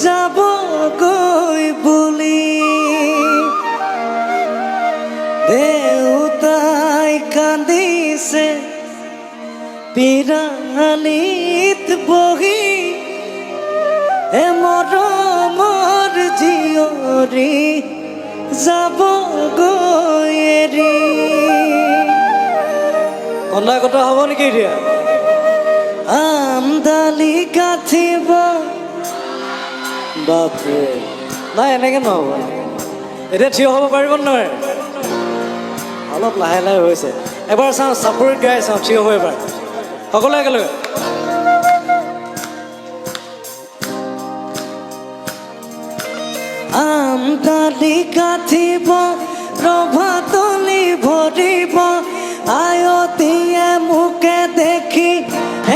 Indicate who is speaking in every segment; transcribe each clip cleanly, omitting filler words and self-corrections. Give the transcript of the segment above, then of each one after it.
Speaker 1: যাব গৈ বুলি দেউতাই কান্দিছে পিৰালিত বহি মৰমৰ জীয়ৰী যাব গৈ এৰি। কন্দা কথা হ'ব নেকি এতিয়া? আমদালি কাঠিব বাপৰে নাই এনেকে নহ'ব। এতিয়া থিয় হ'ব পাৰিব নহয়? অলপ লাহে লাহে হৈছে। এবাৰ চাওঁ চাপৰিত গাই চাওঁ থিয় হৈ এবাৰ সকলোৱে একেলগে। আমদালি কাঠিব ৰভাতলি ভৰিব আয়তীয়ে মোকে দেখি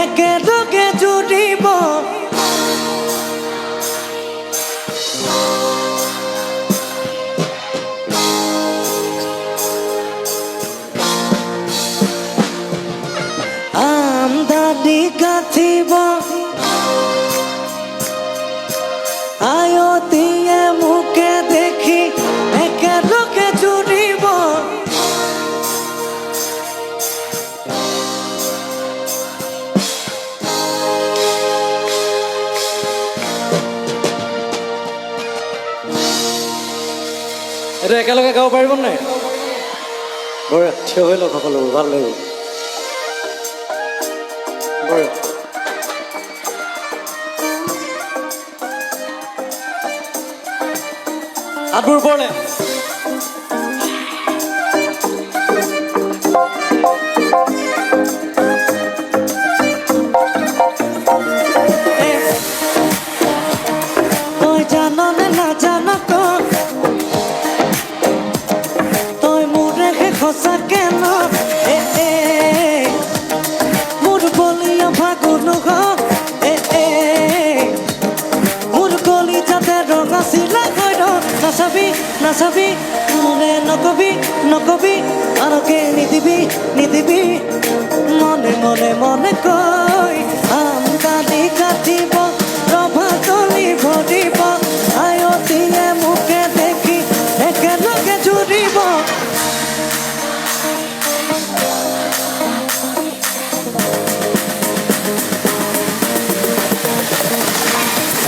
Speaker 1: একেলগে জুৰিব। আমদালি কাঠিব আয়তীয়ে মোকে দেখি একেলগে জুৰিব। এইটো একেলগে গাব পাৰিব নাই? বঢ়িয়া, থিয় হৈ লওক সকলোবোৰ, ভাল লাগিব। বঢ়িয়া। হাতবোৰ ওপৰলে। তই জান নে নাজান তই মোৰে সঁচাকে ন মোৰ বলিয়া ফাগুন মোৰ গলি যাতে ৰঙা চিলা নাচাবি নাচাবি মোৰে নকবি নকবি আনকে নিদিবি নিদিবি মনে মনে মনে কৈ। আমদালি কাটিব ৰভাতলি ভৰিব আয়তীয়ে মোকে দেখি একেলগে জুৰিব।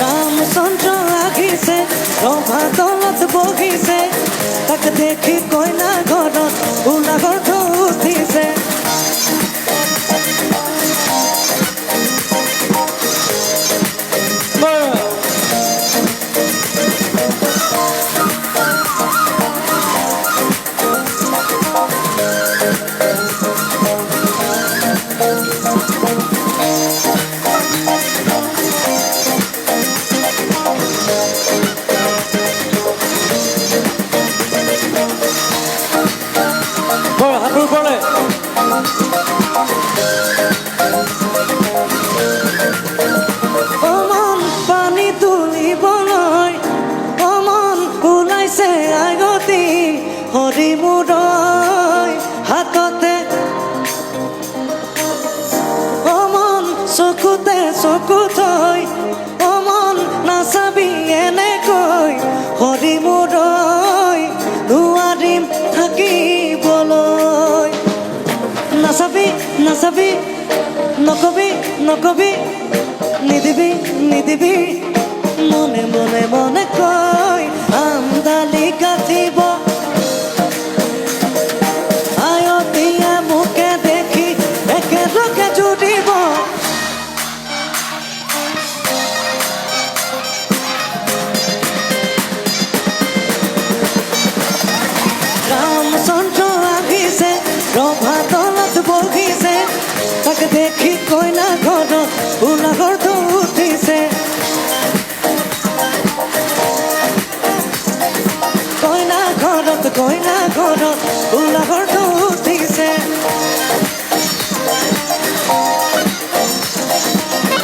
Speaker 1: ৰামচন্দ্ৰ আহিছে ৰভাতলত বহিছে তাক দেখি কইনা ঘৰত গোলাঘৰ উঠিছে। হাতবোৰ ওপৰলে। অমন পানী তুলিবলৈ অমন ওলাইছে আগতি হৰি মূৰৈ হাততে অমন চকুতে চকু থৈ অমন নাচাবি এনেকৈ হৰি মূৰৈ নোৱাৰিম থাকিবলৈ। নাচাবি নাচাবি নকবি নকবি নিদিবি নিদিবি মনে মনে মনে কৈ। আমদালি কাঠিব আয়তীয়ে মোকে দেখি একেলগে জুৰিব। ৰামচন্দ্ৰ আহিছে ৰভাতলত বহিছে তাক দেখি কইনা ঘৰত গোলাঘৰ উঠিছে। কইনা ঘৰত গোলাঘৰ উঠিছে।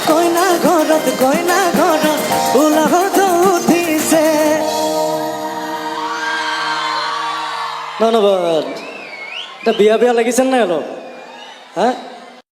Speaker 1: কইনা ঘৰত গোলাঘৰ উঠিছে। ধন্যবাদ। এটা বিয়া বিয়া লাগিছে নাই অলপ? হা